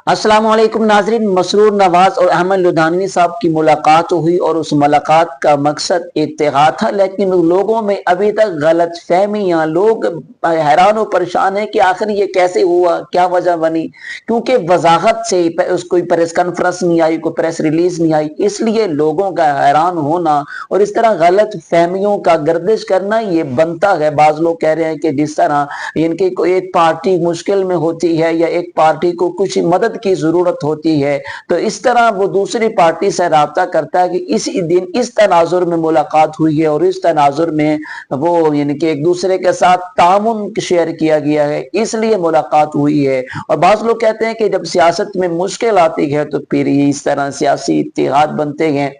अस्सलाम वालेकुम नाजरीन। मसरूर नवाज और अहमद लुधियानवी साहब की मुलाकात हुई और उस मुलाकात का मकसद इत्तेहाद था, लेकिन लोगों में अभी तक गलत फहमियां, लोग हैरान और परेशान है कि आखिर ये कैसे हुआ, क्या वजह बनी। क्योंकि वजाहत से कोई प्रेस कॉन्फ्रेंस नहीं आई, कोई प्रेस रिलीज नहीं आई, इसलिए लोगों का हैरान होना और इस तरह गलत फहमियों का गर्दिश करना ये बनता है। बाज लोग कह रहे हैं कि जिस तरह इनकी कोई एक पार्टी मुश्किल में होती है या एक पार्टी को कुछ मदद की जरूरत होती है, तो इस तरह वो दूसरी पार्टी से राब्ता करता है कि इस दिन इस तनाजुर में मुलाकात हुई है और इस तनाजुर में वो यानी कि एक दूसरे के साथ तामुन शेयर किया गया है, इसलिए मुलाकात हुई है। और बाज लोग कहते हैं कि जब सियासत में मुश्किल आती है तो फिर इस तरह सियासी इत्तेहाद बनते हैं।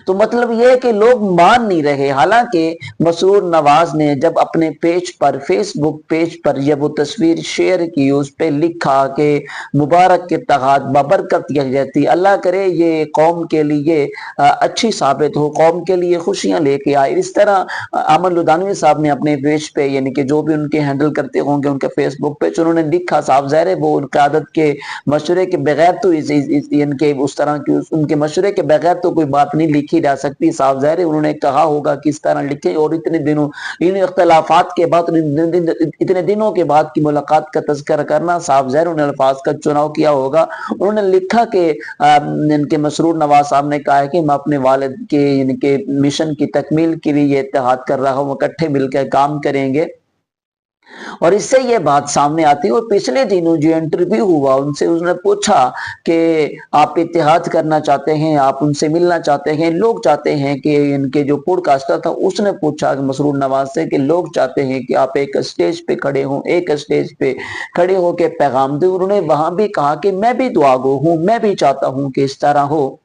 तो मतलब यह है कि लोग मान नहीं रहे। हालांकि मसरूर नवाज ने जब अपने पेज पर, फेसबुक पेज पर जब वो तस्वीर शेयर की, उस पर लिखा कि मुबारक के तहाद बबरकत यकजहती, अल्लाह करे ये कौम के लिए अच्छी साबित हो, कौम के लिए खुशियां लेके आए। इस तरह अहमद लुधियानवी साहब ने अपने पेज पे यानी कि जो भी उनके हैंडल करते होंगे उनके फेसबुक पेज, उन्होंने लिखा। साफ ज़ाहिर है वो उनकी आदत के मशवरे के बगैर तो इनके उस तरह की उनके मशवरे के बगैर तो कोई बात नहीं लिखी जा सकती। साफ ज़ाहिर है उन्होंने कहा होगा किस तरह लिखे, और इतने दिनों, इन इख्तलाफात के बाद, इतने दिनों के बाद की मुलाकात का तज़किरा करना, साफ ज़ाहिर उन्होंने अल्फाज का चुनाव किया होगा। उन्होंने लिखा कि इनके मसरूर नवाज साहब ने कहा है कि मैं अपने वालिद के इनके मिशन की तकमील के लिए इत्तेहाद कर रहा हूँ, इकट्ठे मिलकर काम करेंगे। और इससे ये बात सामने आती है। और पिछले दिनों जो इंटरव्यू हुआ उनसे, उसने पूछा कि आप इत्तेहाद करना चाहते हैं, आप उनसे मिलना चाहते हैं, लोग चाहते हैं कि इनके जो पॉडकास्टर था उसने पूछा मसरूर नवाज से कि लोग चाहते हैं कि आप एक स्टेज पे खड़े हों, एक स्टेज पे खड़े होकर पैगाम दें। उन्होंने वहां भी कहा कि मैं भी दुआगो हूं, मैं भी चाहता हूं कि इस तरह हो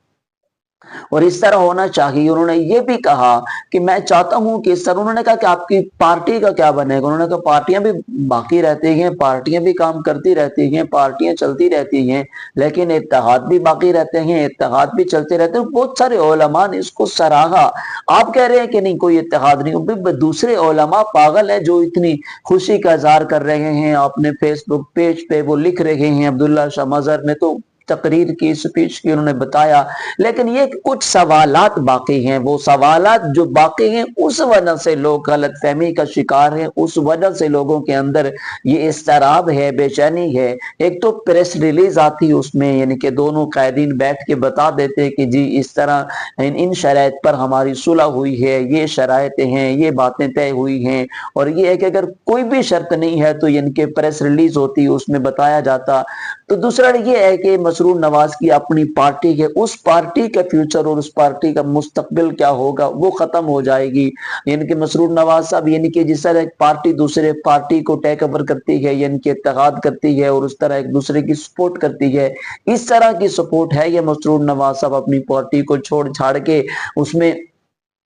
और इस तरह होना चाहिए। उन्होंने ये भी कहा कि मैं चाहता हूं कि इस तरह, उन्होंने कहा कि आपकी पार्टी का क्या बनेगा। उन्होंने कहा पार्टियां भी बाकी रहती हैं, पार्टियां भी काम करती रहती हैं, पार्टियां चलती रहती हैं, लेकिन इत्तेहाद भी बाकी रहते हैं, इत्तेहाद भी चलते रहते हैं। बहुत सारे उलमा ने इसको सराहा। आप कह रहे हैं कि नहीं कोई इत्तेहाद नहीं, दूसरे उलमा पागल है जो इतनी खुशी का इजहार कर रहे हैं अपने फेसबुक पेज पे, वो लिख रहे हैं। अब्दुल्ला शाह मजहर ने तो तकरीर की, स्पीच की, उन्होंने बताया, लेकिन ये कुछ सवालात बाकी हैं। वो सवालात जो बाकी हैं उस वजह से लोग गलत फहमी का शिकार हैं, उस वजह से लोगों के अंदर ये इस्तराब है, बेचैनी है। एक तो प्रेस रिलीज आती है, उसमें यानी कि दोनों कैदीन बैठ के बता देते हैं कि जी इस तरह इन शराइत पर हमारी सुलह हुई है, ये शराइतें हैं, ये बातें तय हुई हैं। और ये है कि अगर कोई भी शर्त नहीं है तो इनके प्रेस रिलीज होती, उसमें बताया जाता। तो दूसरा ये है कि मसरूर नवाज की अपनी पार्टी है, उस पार्टी का फ्यूचर और उस पार्टी का मुस्तकबिल क्या होगा वो खत्म हो जाएगी। यानी कि मसरूर नवाज साहब यानी कि जिस तरह एक पार्टी दूसरे पार्टी को टेक ओवर करती है, यानी कि इत्तेहाद करती है और उस तरह एक दूसरे की सपोर्ट करती है, इस तरह की सपोर्ट है ये मसरूर नवाज साहब अपनी पार्टी को छोड़ छाड़ के उसमें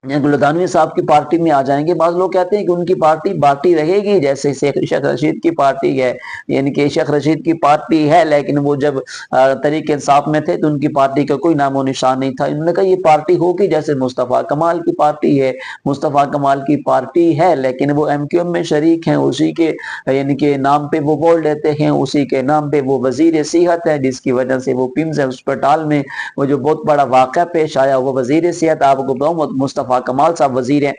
लुधियानवी साहब की पार्टी में आ जाएंगे। बाज लोग कहते हैं कि उनकी पार्टी बाटी रहेगी, जैसे शेख रशीद की पार्टी है। यानी कि शेख रशीद की पार्टी है, लेकिन वो जब तरीके इंसाफ में थे तो उनकी पार्टी का कोई नामो निशान नहीं था। इन्होंने कहा ये पार्टी होगी जैसे मुस्तफ़ा कमाल की पार्टी है, मुस्तफ़ा कमाल की पार्टी है लेकिन वो MQM में शरीक हैं, उसी के यानी कि नाम पे वो बोल देते हैं, उसी के नाम पे वो वजीर सेहत है, जिसकी वजह से वो पिम्स अस्पताल में वो जो बहुत बड़ा वाक़या पेश आया, वो वजीर सेहत आपको बताऊं मुस्तफ़ा कमाल साहब वजीर हैं।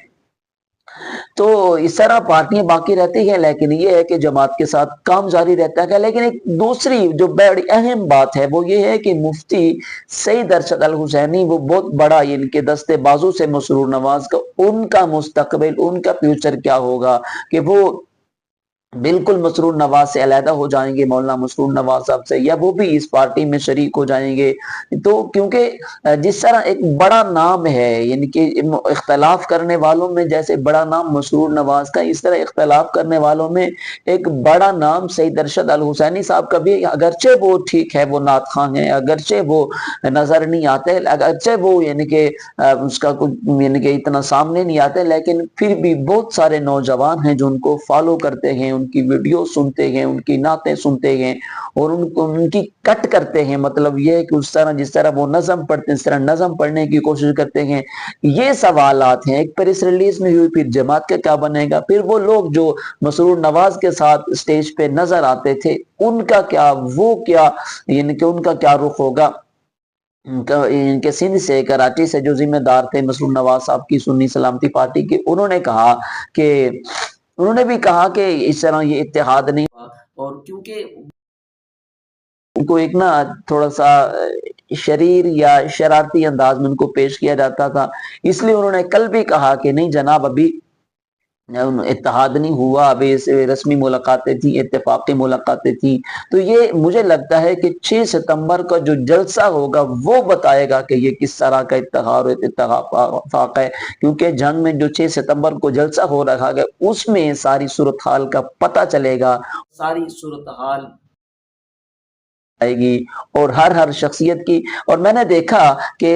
तो इस तरह पार्टियां बाकी रहती है, लेकिन ये है कि जमात के साथ काम जारी रहता है। लेकिन एक दूसरी जो बड़ी अहम बात है वो ये है कि मुफ्ती सईद अरशद अल हुसैनी, वो बहुत बड़ा इनके दस्ते बाजू से मसरूर नवाज का, उनका मुस्तकबिल, उनका फ्यूचर क्या होगा, कि वो बिल्कुल मसरूर नवाज से अलहदा हो जाएंगे, मौलाना मसरूर नवाज साहब से, या वो भी इस पार्टी में शरीक हो जाएंगे। तो क्योंकि जिस तरह एक बड़ा नाम है यानी कि इख्तलाफ करने वालों में जैसे बड़ा नाम मसरूर नवाज का, इस तरह इख्तलाफ करने वालों में एक बड़ा नाम सईद अरशद अल हुसैनी साहब का भी। अगरचे वो ठीक है, वो नात खां है, अगरचे वो नजर नहीं आते, अगरचे वो यानी कि उसका कुछ यानी कि इतना सामने नहीं आते, लेकिन फिर भी बहुत सारे नौजवान हैं जो उनको फॉलो करते हैं, ان کی ویڈیو سنتے ہیں، ان کی نعتیں سنتے ہیں اور ان کی کٹ کرتے ہیں، مطلب یہ ہے کہ اس طرح جس طرح وہ نظم پڑھتے ہیں اس طرح نظم پڑھنے کی کوشش کرتے ہیں. یہ سوالات ہیں. ایک پریس ریلیز نہیں ہوئی، پھر جماعت کا کیا بنے گا، پھر وہ لوگ جو مسرور نواز کے ساتھ اسٹیج پہ نظر آتے تھے ان کا کیا، وہ کیا، یعنی کہ ان کا کیا رخ ہوگا. ان کے سندھ سے، کراچی سے جو ذمہ دار تھے مسرور نواز صاحب کی سنی سلامتی پارٹی کے، انہوں نے بھی کہا کہ اس طرح یہ اتحاد نہیں ہوا، اور کیونکہ ان کو ایک نا تھوڑا سا شریر یا شرارتی انداز میں ان کو پیش کیا جاتا تھا، اس لیے انہوں نے کل بھی کہا کہ نہیں جناب ابھی اتحاد نہیں ہوا، ابھی رسمی ملاقاتیں تھیں، اتفاقی ملاقاتیں تھیں. تو یہ مجھے لگتا ہے کہ 6 ستمبر کا جو جلسہ ہوگا وہ بتائے گا کہ یہ کس طرح کا اتحاد اور اتفاق ہے، کیونکہ جنگ میں جو 6 ستمبر کو جلسہ ہو رہا ہے اس میں ساری صورتحال کا پتہ چلے گا، ساری صورتحال آئے گی اور ہر شخصیت کی. اور میں نے دیکھا کہ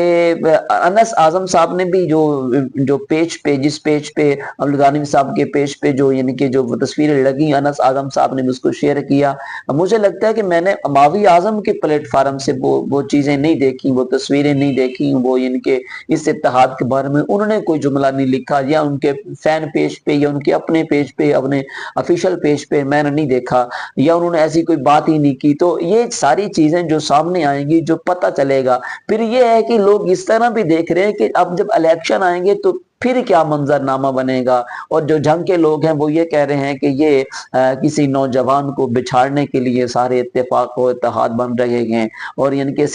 انس اعظم صاحب نے بھی جو پیج پہ، جس پیج پہ لدھانوی صاحب کے پیج پہ جو یعنی کہ جو تصویریں لگی، انس اعظم صاحب نے بھی اس کو شیئر کیا. مجھے لگتا ہے کہ میں نے ماوی اعظم کے پلیٹ فارم سے وہ چیزیں نہیں دیکھی، وہ تصویریں نہیں دیکھی، وہ یعنی کہ اس اتحاد کے بارے میں انہوں نے کوئی جملہ نہیں لکھا، یا ان کے فین پیج پہ یا ان کے اپنے پیج پہ، اپنے افیشل پیج پہ میں نے نہیں دیکھا، یا انہوں نے ایسی کوئی بات ہی نہیں کی. تو یہ ساری چیزیں جو سامنے آئیں گی، جو پتہ چلے گا. پھر یہ ہے کہ لوگ اس طرح بھی دیکھ رہے ہیں کہ اب جب الیکشن آئیں گے تو پھر کیا منظر نامہ بنے گا. اور جو جنگ کے لوگ ہیں وہ یہ کہہ رہے ہیں کہ یہ کسی نوجوان کو بچھاڑنے کے لیے سارے اتفاق و اتحاد بن رہے ہیں، اور یعنی کہ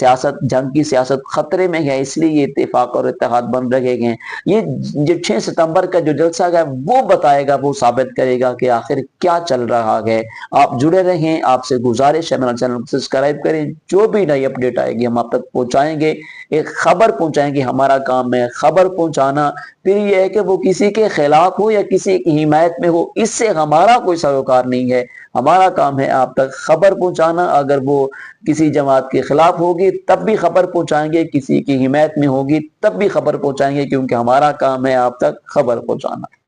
جنگ کی سیاست خطرے میں ہے، اس لیے یہ اتفاق اور اتحاد بن رہے ہیں. یہ 6 ستمبر کا جو جلسہ ہے وہ بتائے گا، وہ ثابت کرے گا کہ آخر کیا چل رہا ہے. آپ جڑے رہیں، آپ سے گزارش ہے میرا چینل کو سبسکرائب کریں، جو بھی نئی اپڈیٹ آئے گی ہم آپ تک پہنچائیں گے. ایک خبر پہنچائیں گے، ہمارا کام ہے خبر پہنچانا. پھر یہ ہے کہ وہ کسی کے خلاف ہو یا کسی کی حمایت میں ہو، اس سے ہمارا کوئی سروکار نہیں ہے. ہمارا کام ہے آپ تک خبر پہنچانا. اگر وہ کسی جماعت کے خلاف ہوگی تب بھی خبر پہنچائیں گے، کسی کی حمایت میں ہوگی تب بھی خبر پہنچائیں گے، کیونکہ ہمارا کام ہے آپ تک خبر پہنچانا.